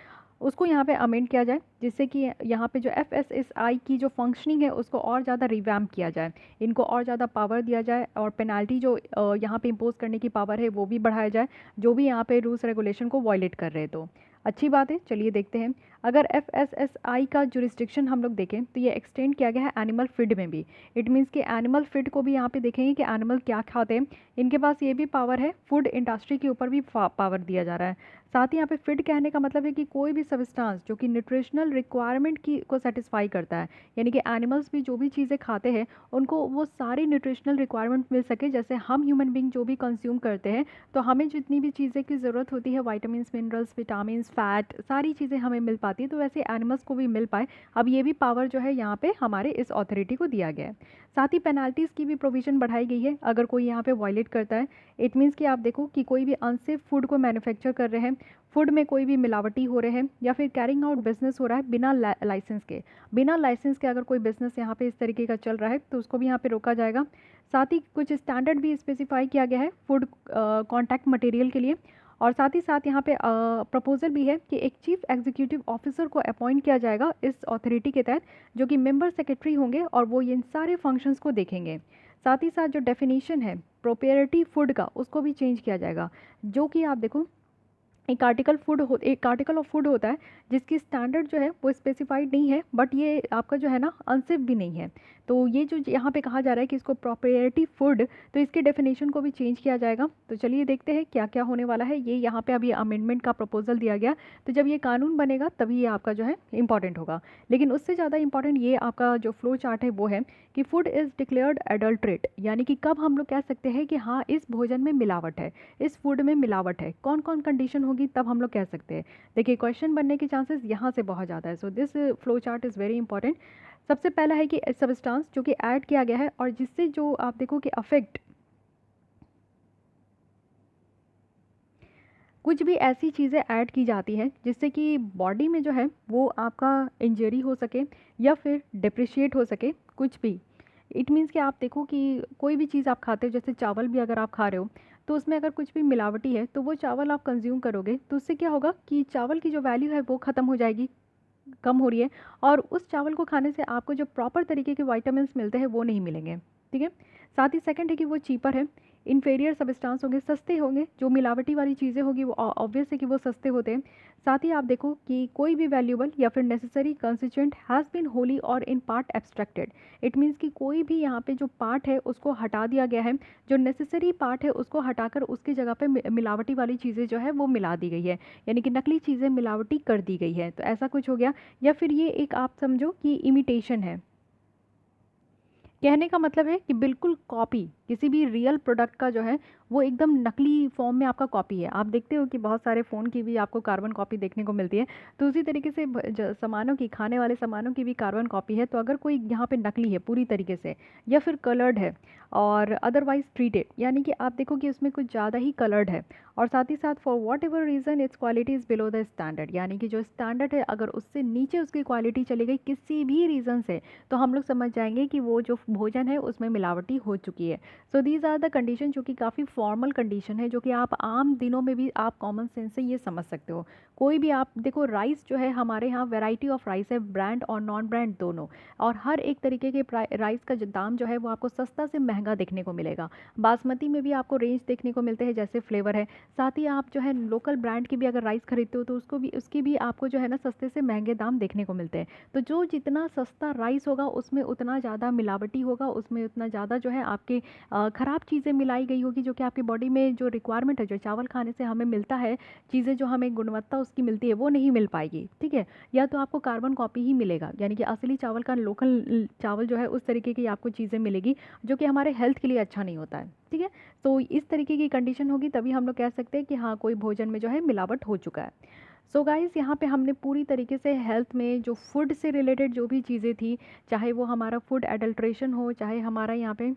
उसको यहाँ पे अमेंड किया जाए, जिससे कि यहाँ पे जो एफएसएसआई की जो फंक्शनिंग है उसको और ज़्यादा रिवैम्प किया जाए, इनको और ज़्यादा पावर दिया जाए, और पेनाल्टी जो यहाँ पे इम्पोज करने की पावर है वो भी बढ़ाया जाए, जो भी यहाँ पे रूल्स रेगुलेशन को वायलेट कर रहे हैं। तो अच्छी बात है, चलिए देखते हैं। अगर एफएसएसआई का जुरिस्डिक्शन हम लोग देखें तो ये एक्सटेंड किया गया है एनिमल फीड में भी। इट मीन्स कि एनिमल फीड को भी यहाँ पे देखेंगे कि एनिमल क्या खाते हैं, इनके पास ये भी पावर है, फूड इंडस्ट्री के ऊपर भी पावर दिया जा रहा है। साथ ही यहाँ पे फिट कहने का मतलब है कि कोई भी सब्सटेंस जो कि न्यूट्रिशनल रिक्वायरमेंट की को सेटिस्फाई करता है, यानी कि एनिमल्स भी जो भी चीज़ें खाते हैं उनको वो सारी न्यूट्रिशनल रिक्वायरमेंट मिल सके, जैसे हम ह्यूमन बींग जो भी कंज्यूम करते हैं, तो हमें जितनी भी चीज़ें की ज़रूरत होती है, वाइटामिन, मिनरल्स, विटामिन, फैट, सारी चीज़ें हमें मिल पाती है, तो वैसे एनिमल्स को भी मिल पाए। अब ये भी पावर जो है यहाँ पे हमारे इस अथॉरिटी को दिया गया है। साथ ही पेनाल्टीज़ की भी प्रोविज़न बढ़ाई गई है अगर कोई यहाँ पे वायलेट करता है। इट मीन्स कि आप देखो कि कोई भी अनसेफ फूड को मैन्युफैक्चर कर रहे हैं, फूड में कोई भी मिलावटी हो रहे हैं, या फिर कैरिंग आउट बिजनेस हो रहा है बिना लाइसेंस के अगर कोई बिजनेस यहाँ पे इस तरीके का चल रहा है तो उसको भी यहाँ पे रोका जाएगा। साथ ही कुछ स्टैंडर्ड भी स्पेसिफाई किया गया है फूड कॉन्टैक्ट मटेरियल के लिए। और साथ ही साथ यहाँ पे प्रपोजल भी है कि एक चीफ एग्जीक्यूटिव ऑफिसर को अपॉइंट किया जाएगा इस अथॉरिटी के तहत, जो कि मेंबर सेक्रेटरी होंगे और वो इन सारे फंक्शंस को देखेंगे। साथ ही साथ जो डेफिनेशन है प्रोपेरिटी फूड का उसको भी चेंज किया जाएगा, जो कि आप देखो एक आर्टिकल ऑफ फूड होता है जिसकी स्टैंडर्ड जो है वो स्पेसिफाइड नहीं है, बट ये आपका जो है ना अनसेफ भी नहीं है। तो ये जो यहाँ पे कहा जा रहा है कि इसको प्रॉपर्टी फूड, तो इसके डेफिनेशन को भी चेंज किया जाएगा। तो चलिए देखते हैं क्या क्या होने वाला है। ये यहाँ पे अभी अमेंडमेंट का प्रपोजल दिया गया, तो जब ये कानून बनेगा तभी ये आपका जो है इंपॉर्टेंट होगा। लेकिन उससे ज़्यादा इंपॉर्टेंट ये आपका जो फ्लो चार्ट है वो है कि फूड इज़ डिक्लेयर्ड एडल्ट्रेट, यानी कि कब हम लोग कह सकते हैं कि हाँ इस भोजन में मिलावट है, इस फूड में मिलावट है, कौन कौन कंडीशन होगी तब हम लोग कह सकते हैं। देखिए क्वेश्चन बनने के चांसेस यहाँ से बहुत ज़्यादा है, so this flow chart is very important. सबसे पहला है कि सब्सटेंस जो कि ऐड किया गया है और जिससे जो आप देखो कि अफेक्ट कुछ भी ऐसी चीज़ें ऐड की जाती हैं जिससे कि बॉडी में जो है वो आपका इंजरी हो सके या फिर डिप्रिशिएट हो सके कुछ भी। इट मीन्स कि आप देखो कि कोई भी चीज़ आप खाते हो, जैसे चावल भी अगर आप खा रहे हो तो उसमें अगर कुछ भी मिलावटी है तो वो चावल आप कंज्यूम करोगे तो उससे क्या होगा कि चावल की जो वैल्यू है वो ख़त्म हो जाएगी, कम हो रही है, और उस चावल को खाने से आपको जो प्रॉपर तरीके के विटामिन्स मिलते हैं वो नहीं मिलेंगे। ठीक है। साथ ही सेकंड है कि वो चीपर है। इन्फेरियर सब्सटेंस होंगे, सस्ते होंगे। जो मिलावटी वाली चीज़ें होगी वो ऑब्वियस है कि वो सस्ते होते हैं। साथ ही आप देखो कि कोई भी वैल्यूबल या फिर necessary constituent has been wholly और in part abstracted. It means कि कोई भी यहाँ पे जो पार्ट है उसको हटा दिया गया है, जो नेसेसरी पार्ट है उसको हटाकर उसकी जगह पे मिलावटी वाली चीज़ें जो है वो मिला दी गई है, यानी कि नकली चीज़ें मिलावटी कर दी गई है। तो ऐसा कुछ हो गया। या फिर ये एक आप समझो कि इमिटेशन है। कहने का मतलब है कि बिल्कुल कॉपी, किसी भी रियल प्रोडक्ट का जो है वो एकदम नकली फॉर्म में आपका कॉपी है। आप देखते हो कि बहुत सारे फ़ोन की भी आपको कार्बन कॉपी देखने को मिलती है। तो उसी तरीके से सामानों की, खाने वाले सामानों की भी कार्बन कॉपी है। तो अगर कोई यहाँ पे नकली है पूरी तरीके से या फिर कलर्ड है और अदरवाइज ट्रीटेड, यानी कि आप देखो कि उसमें कुछ ज़्यादा ही कलर्ड है और साथ ही साथ for what ever reason it's quality is below the standard, यानी कि जो स्टैंडर्ड है अगर उससे नीचे उसकी क्वालिटी चली गई किसी भी रीज़न से, तो हम लोग समझ जाएंगे कि वो जो भोजन है उसमें मिलावटी हो चुकी है। So these are the condition, जो कि काफ़ी फॉर्मल कंडीशन है, जो कि आप आम दिनों में भी आप कॉमन सेंस से ये समझ सकते हो। कोई भी आप देखो, राइस जो है हमारे यहाँ वैरायटी ऑफ राइस है, ब्रांड और नॉन ब्रांड दोनों, और हर एक तरीके के राइस का जो दाम जो है वो आपको सस्ता से महंगा देखने को मिलेगा। बासमती में भी आपको रेंज देखने को मिलते हैं जैसे फ्लेवर है। साथ ही आप जो है लोकल ब्रांड की भी अगर राइस खरीदते हो तो उसकी भी आपको जो है ना सस्ते से महंगे दाम देखने को मिलते हैं। तो जो जितना सस्ता राइस होगा उसमें उतना ज़्यादा मिलावटी होगा, उसमें उतना ज़्यादा जो है आपके ख़राब चीज़ें मिलाई गई होगी, जो कि आपकी बॉडी में जो रिक्वायरमेंट है, जो चावल खाने से हमें मिलता है, चीज़ें जो हमें गुणवत्ता उसकी मिलती है वो नहीं मिल पाएगी। ठीक है, या तो आपको कार्बन कॉपी ही मिलेगा, यानी कि असली चावल का लोकल चावल जो है उस तरीके की आपको चीज़ें मिलेगी, जो कि हमारे हेल्थ के लिए अच्छा नहीं होता है। ठीक है, तो इस तरीके की कंडीशन होगी तभी हम लोग कह सकते हैं कि हाँ कोई भोजन में जो है मिलावट हो चुका है। सो गाइस, यहाँ पे हमने पूरी तरीके से हेल्थ में जो फूड से रिलेटेड जो भी चीज़ें थी, चाहे वो हमारा फूड एडल्ट्रेशन हो, चाहे हमारा यहाँ पे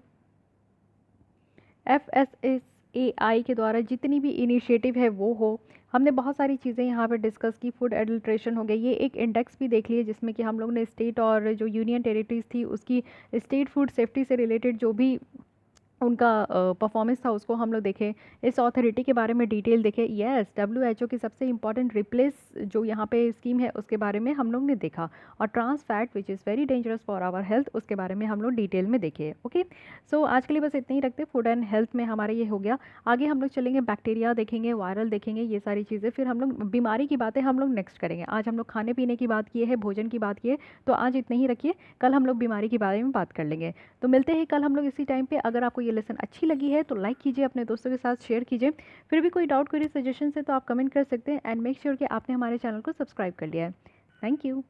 FSSAI के द्वारा जितनी भी इनिशिएटिव है वो हो, हमने बहुत सारी चीज़ें यहाँ पे डिस्कस की। फूड एडल्ट्रेशन हो गया, ये एक इंडेक्स भी देख लिए जिसमें कि हम लोग ने स्टेट और जो यूनियन टेरिटरीज़ थी उसकी स्टेट फूड सेफ्टी से रिलेटेड जो भी उनका परफॉर्मेंस था उसको हम लोग देखें। इस अथॉरिटी के बारे में डिटेल देखें। यस, WHO की सबसे इंपॉर्टेंट रिप्लेस जो यहाँ पे स्कीम है उसके बारे में हम लोग ने देखा। और trans fat which is very dangerous for our health, उसके बारे में हम लोग डिटेल में देखे। ओके, सो आज के लिए बस इतना ही रखते। फूड एंड हेल्थ में हमारा ये हो गया। आगे हम लोग चलेंगे, बैक्टीरिया देखेंगे, वायरल देखेंगे, ये सारी चीज़ें। फिर हम लोग बीमारी की बातें हम लोग नेक्स्ट करेंगे। आज हम लोग खाने पीने की बात किए हैं, भोजन की बात किए, तो आज इतना ही रखिए। कल हम लोग बीमारी के बारे में बात कर लेंगे। तो मिलते हैं कल हम लोग इसी टाइम पे। अगर आपको ये लेसन अच्छी लगी है तो लाइक कीजिए, अपने दोस्तों के साथ शेयर कीजिए। फिर भी कोई डाउट, कोई सजेशन है तो आप कमेंट कर सकते हैं। एंड मेक श्योर कि आपने हमारे चैनल को सब्सक्राइब कर लिया है। Thank you.